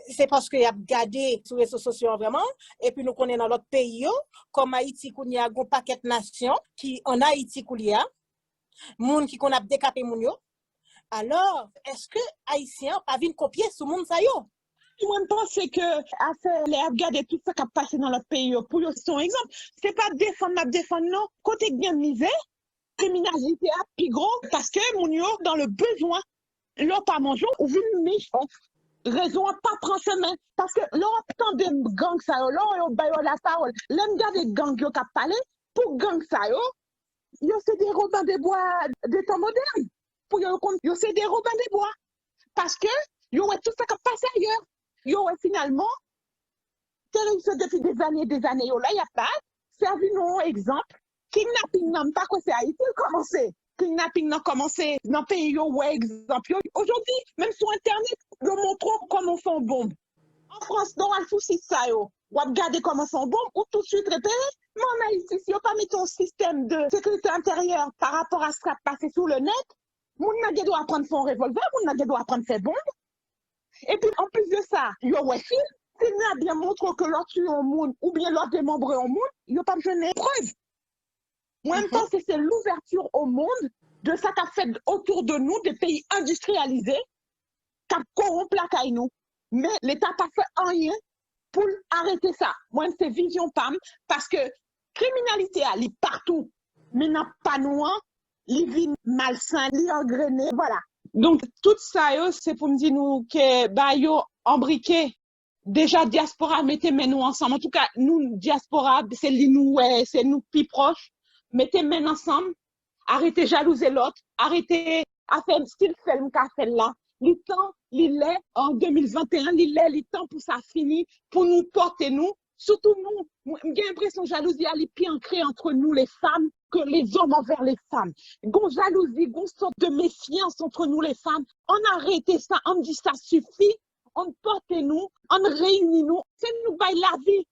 c'est parce qu'il y a gardé sur les réseaux sociaux vraiment et puis nous connaissons dans l'autre pays comme Haïti qu'on y a un paquet de nations qui en Haïti qu'on y a monde qui qu'on a décapé moun yo. Alors, est-ce que Haïtiens pas viennent copier ce monde ça yo? Moi, je pense que les regarder tout ça qui a passé dans le pays, pour eux, son exemple, c'est pas défendre, non. Côté bien misère, criminalité est plus gros parce que mon yo dans le besoin, l'on pas manger ou vient méchant. raison pas prendre chemin. Parce que l'on de gang ça, l'on baille la parole. L'on garde gang yo qui parlé pour gang ça yo c'est des Robin des Bois des temps modernes. Pour yo c'est des Robin des Bois. Parce que yo ouais tout ça qui passe ailleurs. Yo ouais finalement depuis des années yo là y a pas servi nous exemple kidnapping n'a pas que c'est Haïti commencé. Kidnapping n'a commencé dans le pays yo ouais exemple. Aujourd'hui même sur internet yo montre comment font bombe. En France dans un souci ça yo. Ou regarder comment font bombe ou tout de suite repérer. Mais en Haïti si yo pas mis ton système de sécurité intérieure par rapport à ce qui a passé sur le net, moun n'a doit apprendre son revolver, moun n'a doit apprendre faire bombe. Et puis en plus de ça, yo ouais film, si nous a bien montré que l'on tue un monde ou bien l'on démembre un monde, yo pas besoin de preuve. En même temps, c'est l'ouverture au monde de ça qu'a fait autour de nous des pays industrialisés qui corrompent la caille nous. Mais l'État n'a pas fait rien pour arrêter ça. Moi, c'est vision PAM parce que criminalité elle est partout, mais n'a pas noir, les vignes malsains, les engrenés, voilà. Donc tout ça c'est pour me dire nous que bah yo embriqué déjà diaspora mettez nous ensemble. En tout cas nous diaspora c'est nous ouais, c'est nous plus proches. Mettez main ensemble, arrêtez jalouser l'autre, arrêtez à faire style film qu'a fait là. Le temps, il est en 2021, il est le temps pour ça fini, pour nous porter nous. Surtout nous, j'ai l'impression que jalousie est plus ancrée entre nous les femmes que les hommes envers les femmes. Gon jalousie, gon sorte de méfiance entre nous les femmes. On arrête ça, on dit ça suffit, on porte nous, on réunit nous, c'est nous bailler la vie.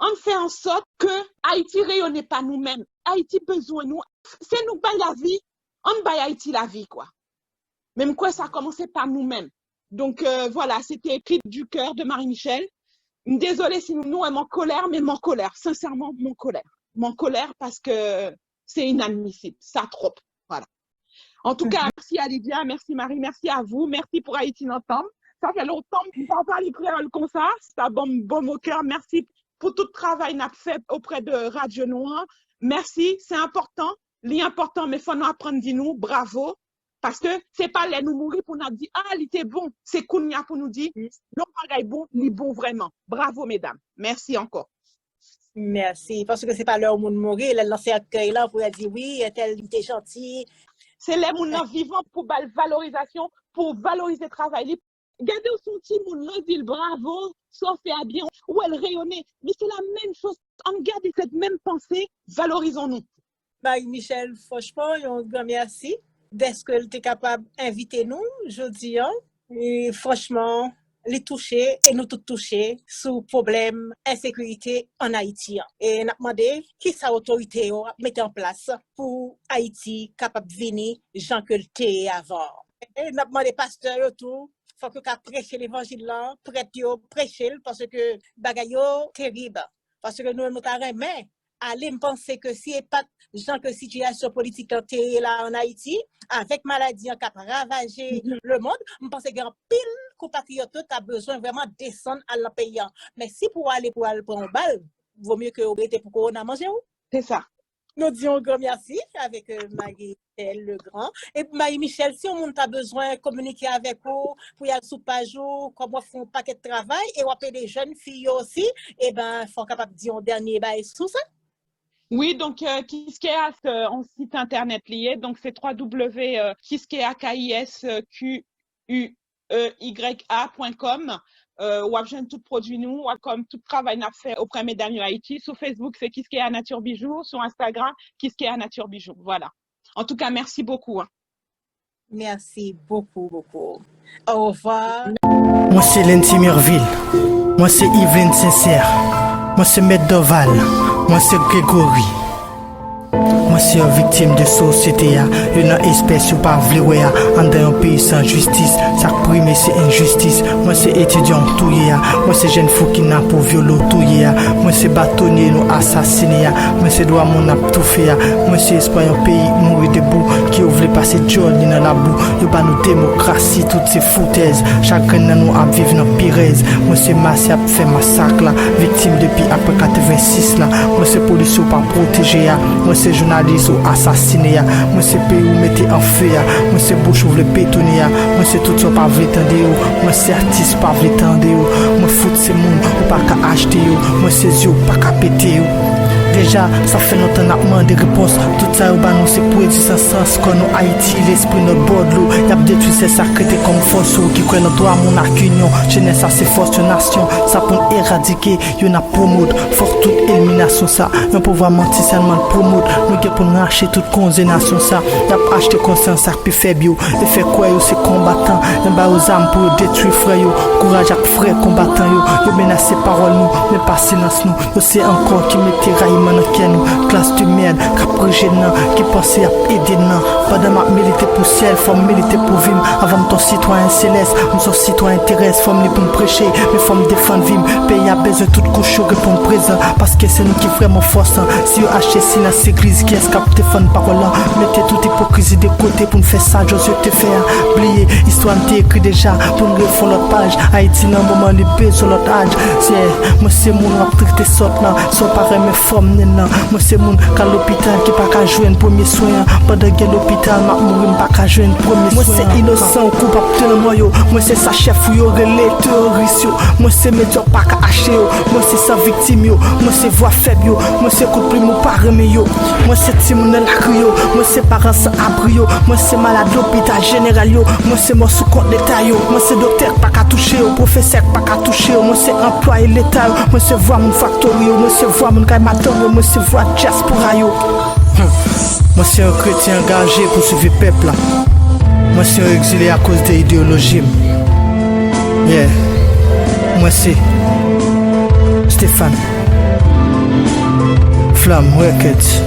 On fait en sorte que Haïti rayonne pas nous-mêmes. Haïti besoin nous. C'est nous bailler la vie, on baille Haïti la vie quoi. Même quoi ça a commencé par nous-mêmes. Donc voilà, c'était écrit du cœur de Marie-Michel. Désolée si nous sommes en colère, mais mon colère, sincèrement, mon colère parce que c'est inadmissible, ça trop, voilà. En tout cas, merci à Lydia, merci Marie, merci à vous, merci pour Haïti N'entame. Ça fait longtemps que je ne parle pas les créoles comme ça, c'est bon au cœur, merci pour tout le travail qu'on a fait auprès de Radio Noire. Merci, c'est important, l'important, mais il faut nous apprendre de nous, bravo. Parce que c'est pas là nous mourir pour nous dire ah il était bon, c'est Kounia pour nous dire non pas bon, il est bon vraiment. Bravo mesdames, merci encore. Merci parce que c'est pas leur monde mourir, elle lancer accueil là pour dire oui, elle était gentille. C'est les gens vivants pour valorisation, pour valoriser le travail. Regardez son petit monde là dit bravo, sauf fait bien ou elle rayonnait, mais c'est la même chose. On garde cette même pensée, valorisons-nous. Marie-Michel, franchement, un grand merci. D'est-ce qu'elle était capable d'inviter nous, je dis, et franchement, les toucher et nous tous toucher sous problème insécurité en Haïti. Et nous avons demandé qui sa autorité mettre en place pour Haïti capable de venir, gens que le thé avant. Et nous avons demandé pasteur tout, faut que prêcher l'évangile là, prêcher parce que bagayo terrible, parce que nous avons mais aller me penser que si pas gens que situation politique là en Haïti avec maladie en cap ravager le monde, me penser qu'il y a pile compatriotes qui a besoin vraiment descendre à la pays. Mais si pour aller prendre balle, vaut mieux que vous restez pour qu'on a mangé ou. C'est ça. Nous disons grand merci avec Marie-Michel Legrand. Et Marie-Michel, si on a besoin de communiquer avec vous, pour y aller sous page ou comment font un paquet de travail et on appelle des jeunes filles aussi, et ben faut capable de dire un dernier bail sur ça. Oui, donc Kiskea, en site internet lié, donc c'est www.kiskeya.com. Ou avez tout produit nous, ou comme tout travail n'a fait auprès de Mesdames Haïti. Sur Facebook, c'est Kiskea Nature Bijou. Sur Instagram, Kiskea Nature Bijou. Voilà. En tout cas, merci beaucoup. Merci beaucoup, beaucoup. Au revoir. Moi, c'est Lenty Merville. Moi, c'est Yveline Sincère. Moi, c'est Maître Doval. Moi, c'est Grégory. Moi, c'est une victime de société. Une espèce ou pas vouloir en un pays sans justice. Ça prime, c'est injustice. Moi, c'est étudiant touillé. Moi, c'est jeune fou qui n'a pas violé touillé. Moi, c'est bâtonnier nous assassiné. Moi, c'est droit mon ap tout fait. Moi, c'est espoir un pays mourir debout. Qui voulait passer Johnny dans la boue. Yo pas nos démocratie, toutes ces foutaises. Chacun de nous a vivre dans Pires. Moi, c'est Massi a fait massacre là. Victime depuis après 86 là. Moi, c'est police ou pas protégé. Moi, c'est journaliste journaliste ou assassiné. Moi c'est pays où mettez en feu. Moi c'est bouche ouvre le bétonné. Moi c'est tout ça pas vrai tendre. Moi c'est artiste pas vrai tendre. Moi foot c'est monde ou pas qu'à acheter. Moi c'est yeux pas qu'à péter. Déjà, ça fait longtemps qu'on a demandé des réponses. Tout ça, nous c'est pour dire sans sens. Quand nous Haïti, l'esprit notre bord de l'eau. Y'a détruit ces sacrés comme force. Qui croit notre droit, mon union. Jeunesse, ça c'est force de nation. Ça pour éradiquer, y'en a promote. Force toute élimination, ça. Y'en pouvoir mentir seulement promote. Nous qui pour nous acheter toute condamnation, ça. Y'a pas acheté conscience, ça puis faible. Et fait quoi, yo, c'est combattant. Y'en bas aux âmes pour détruire frère, yo. Courage à frère combattant, yo. Yo menace parole, nous. Mais pas silence, nous. Yo, c'est encore qui mettait raïm. Classe de merde, qui gênant, qui pense à aider. Pendant ma milité pour ciel, faut militer pour vivre. Avant ton citoyen céleste, mon citoyen terrestre, faut me pour me prêcher, mais faut me défendre vivre. Pays a besoin de toute couche pour me présent. Parce que c'est nous qui vraiment force. Si vous achetez si dans cette église qui est capable de défendre parole, mettez toute hypocrisie de côté pour me faire ça, je te faire oublier. Histoire m'était écrit déjà pour me refondre l'autre page. Haïti dans le moment libé sur l'autre âge. Moi c'est mon activité sorte là, soit pareil mes formes. Moi c'est mon qu'à l'hôpital qui pas qu'à jouer un premier soin. Pendant que l'hôpital m'a mourir pas qu'à jouer un premier soin. Moi c'est innocent coupable de le moyo. Moi c'est sa chef ou yo relé terroriste. Moi c'est médias pas qu'à acheter. Moi c'est sa victime yo. Moi c'est voix faible yo. Moi c'est coup de plume ou pas remis yo. Moi c'est timon dans la crio. Moi c'est parents sans abri yo. Moi c'est malade l'hôpital général yo. Moi c'est mort sous compte d'état yo. Moi c'est docteur pas qu'à toucher yo. Professeur pas qu'à toucher yo. Moi c'est employé l'état yo. Moi c'est voir mon factory yo. Moi c'est voir mon gamaton. Moi c'est voix diaspora yo. Moi c'est un chrétien engagé pour sauver le peuple. Moi c'est un exilé à cause de l'idéologie. Yeah. Moi c'est Stéphane Flamme Records.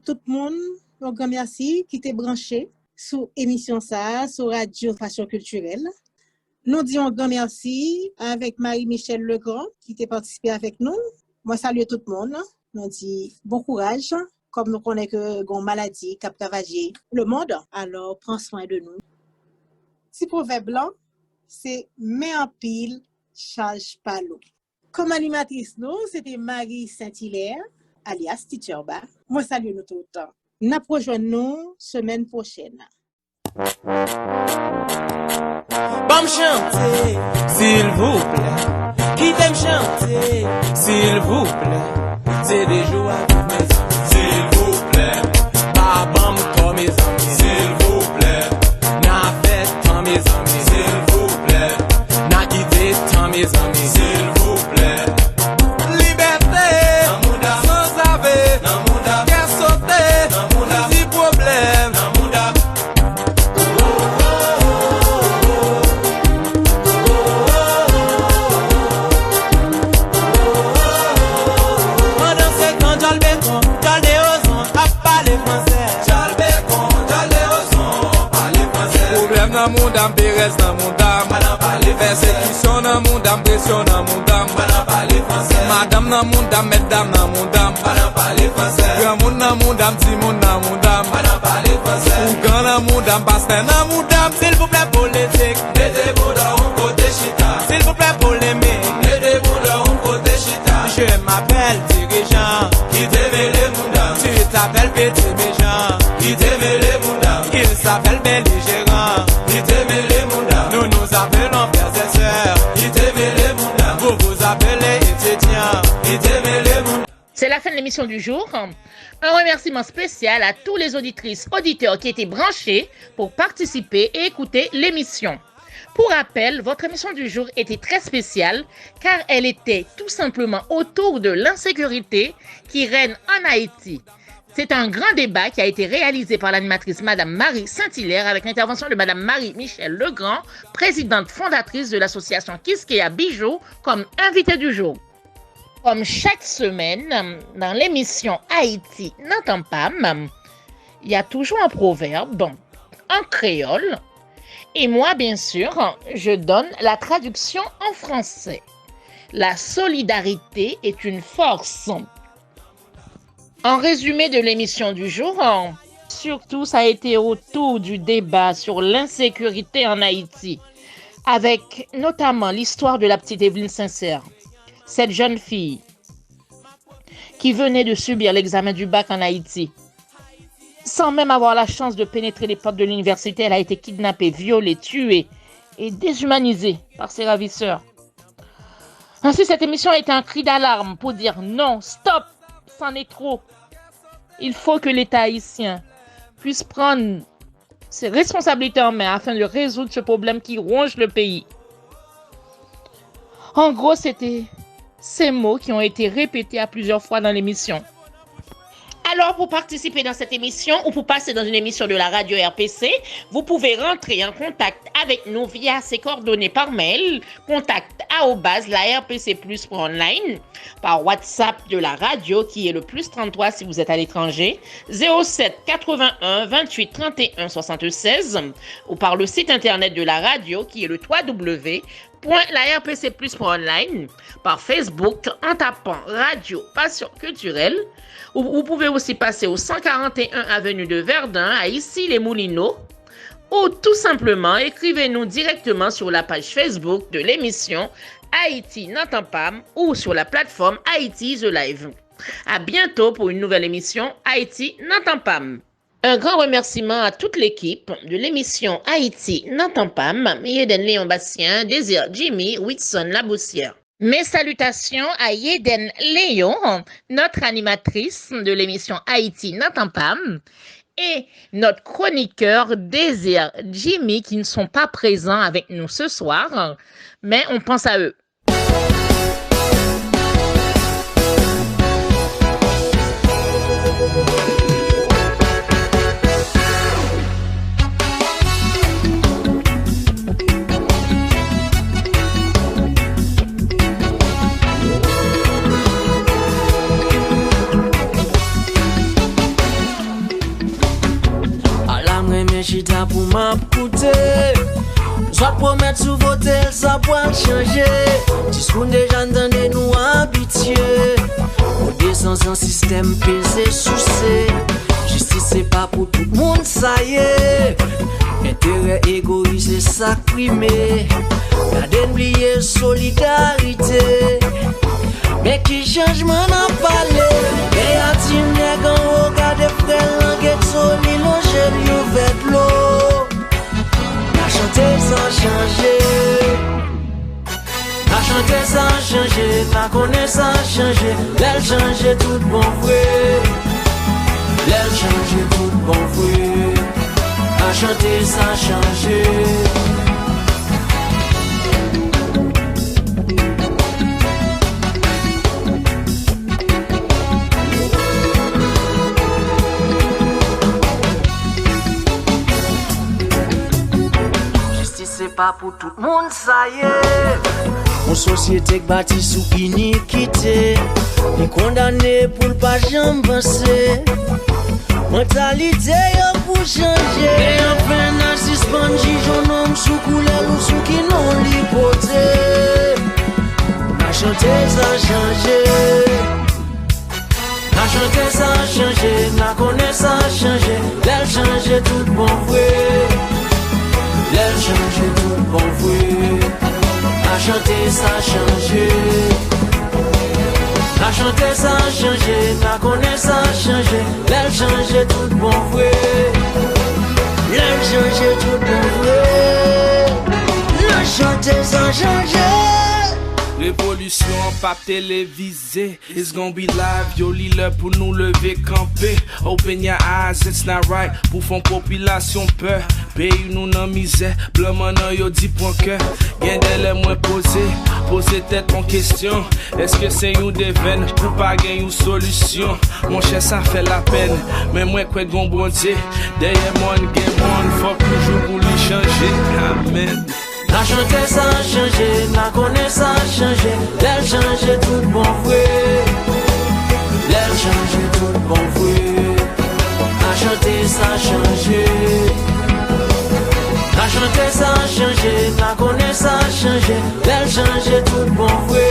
Tout le monde, un grand merci qui t'est branché sur émission ça, sur Radio Passion Culturelle. Nous disons un grand merci avec Marie-Michel Legrand qui t'a participé avec nous. Moi, salue tout le monde. Nous disons bon courage. Comme nous connaissons que une maladie qui a ravagé le monde, alors prends soin de nous. Si proverbe blanc, c'est mets en pile, charge pas l'eau. Comme animatrice, nous, c'était Marie Saint-Hilaire, alias Teacher Ba. Moi, salue nous tout le temps. Nous rejoignons semaine prochaine. Bon chanter, s'il vous plaît. Qui t'aime chanter, s'il vous plaît. C'est des jours avec mes amis, s'il vous plaît. Babam comme mes amis, s'il vous plaît. N'a fait tant mes amis, s'il vous plaît. N'a quitté tant mes amis, s'il vous plaît. Mundam Pérez dans mundam, persécution dans mundam, pression dans mundam, madame dans mundam, mesdames dans mundam, grand monde dans mundam, petit monde dans mundam, grand dans mundam, pasteur dans mundam. S'il vous plaît politique, mettez-vous dans un côté chita. S'il vous plaît polémique, mettez-vous dans un côté chita. Je m'appelle dirigeant, qui t'aime les mundam. Tu t'appelles petit méchant, qui t'aime les mundam. Il s'appelle belligérant. Nous nous appelons frères et sœurs. Vous vous appelez étudiants. C'est la fin de l'émission du jour. Un remerciement spécial à tous les auditrices, auditeurs qui étaient branchés pour participer et écouter l'émission. Pour rappel, votre émission du jour était très spéciale car elle était tout simplement autour de l'insécurité qui règne en Haïti. C'est un grand débat qui a été réalisé par l'animatrice Madame Marie Saint-Hilaire avec l'intervention de Madame Marie-Michel Legrand, présidente fondatrice de l'association Kiskeya Bijou, comme invitée du jour. Comme chaque semaine, dans l'émission Haïti n'entend pas, il y a toujours un proverbe en créole. Et moi, bien sûr, je donne la traduction en français. La solidarité est une force. En résumé de l'émission du jour, surtout ça a été autour du débat sur l'insécurité en Haïti, avec notamment l'histoire de la petite Evelyne Sincère, cette jeune fille qui venait de subir l'examen du bac en Haïti. Sans même avoir la chance de pénétrer les portes de l'université, elle a été kidnappée, violée, tuée et déshumanisée par ses ravisseurs. Ainsi, cette émission a été un cri d'alarme pour dire non, stop, c'en est trop. Il faut que l'État haïtien puisse prendre ses responsabilités en main afin de résoudre ce problème qui ronge le pays. En gros, c'était ces mots qui ont été répétés à plusieurs fois dans l'émission. Alors, pour participer dans cette émission ou pour passer dans une émission de la radio RPC, vous pouvez rentrer en contact avec nous via ces coordonnées par mail, contact@larpcplus.online, par WhatsApp de la radio qui est le +33 si vous êtes à l'étranger, 07 81 28 31 76, ou par le site internet de la radio qui est le www.larpcplus.online, par Facebook en tapant Radio Passion Culturelle. Vous pouvez aussi passer au 141 avenue de Verdun à Issy-les-Moulineaux, ou tout simplement écrivez-nous directement sur la page Facebook de l'émission Haïti n'entend pas ou sur la plateforme Haïti The Live. À bientôt pour une nouvelle émission Haïti n'entend pas. Un grand remerciement à toute l'équipe de l'émission Haïti n'entend pas, Yeden Léon Bastien, Désir Jimmy, Whitson Laboussière. Mes salutations à Yeden Léon, notre animatrice de l'émission Haïti n'entend pas, et notre chroniqueur Désir Jimmy qui ne sont pas présents avec nous ce soir, mais on pense à eux. Chita pour m'apouter, soit promettre sous voter, ça pourra changer. Discours déjà entendez nous habituer. Au descend un système pesé sous c'est. Justice c'est pas pour tout le monde, ça y est. Intérêt égoïste et sacrimé. Gardez oublier solidarité. Mais qui changement n'a parlé? Et à Timné quand on regarde frère langue soli loge liou vet l'eau. La chanter sans changer. La chanter sans changer. La connaître sans changer. L'aile changer tout bon vrai. L'aile changer tout bon vrai. La chanter sans changer. C'est pas pour tout le monde, ça y est. Une société qui bâtit sous iniquité, est condamné pour le pas jamais penser. Mentalité y'a pour changer. Et enfin, narcisse bandit, j'en homme sous couleur ou sous qui non l'hypothèse. La chanter ça changer. La chanter ça changer. La connaître ça changer. Elle changer tout bon vrai. L'aile changer tout bon vrai. A chanter ça changer. A chanter ça changer. La connaître ça changer. L'aile changer tout bon vrai. L'aile changer tout bon vrai. La chanter ça changer. Révolution pas télévisée. It's gonna be live, yo li le pour nous lever camper. Open your eyes, it's not right. Pour fond population peur. Pays nous nan misère. Blanc nan yo dit point cœur. Gen délai moins poser tête en question. Est-ce que c'est une des veines pour pas gagner une solution? Mon cher ça fait la peine. Mais moi quoi gon bon Dieu. Derrière moi gen monde faut toujours pour lui changer. Amen. La chanter ça changer, la connaître ça changer. L'aile changer tout bon vrai. L'aile changer tout bon vrai. La chanter ça changer. La chanter ça changer, la connaître ça changer. L'aile changer tout bon vrai.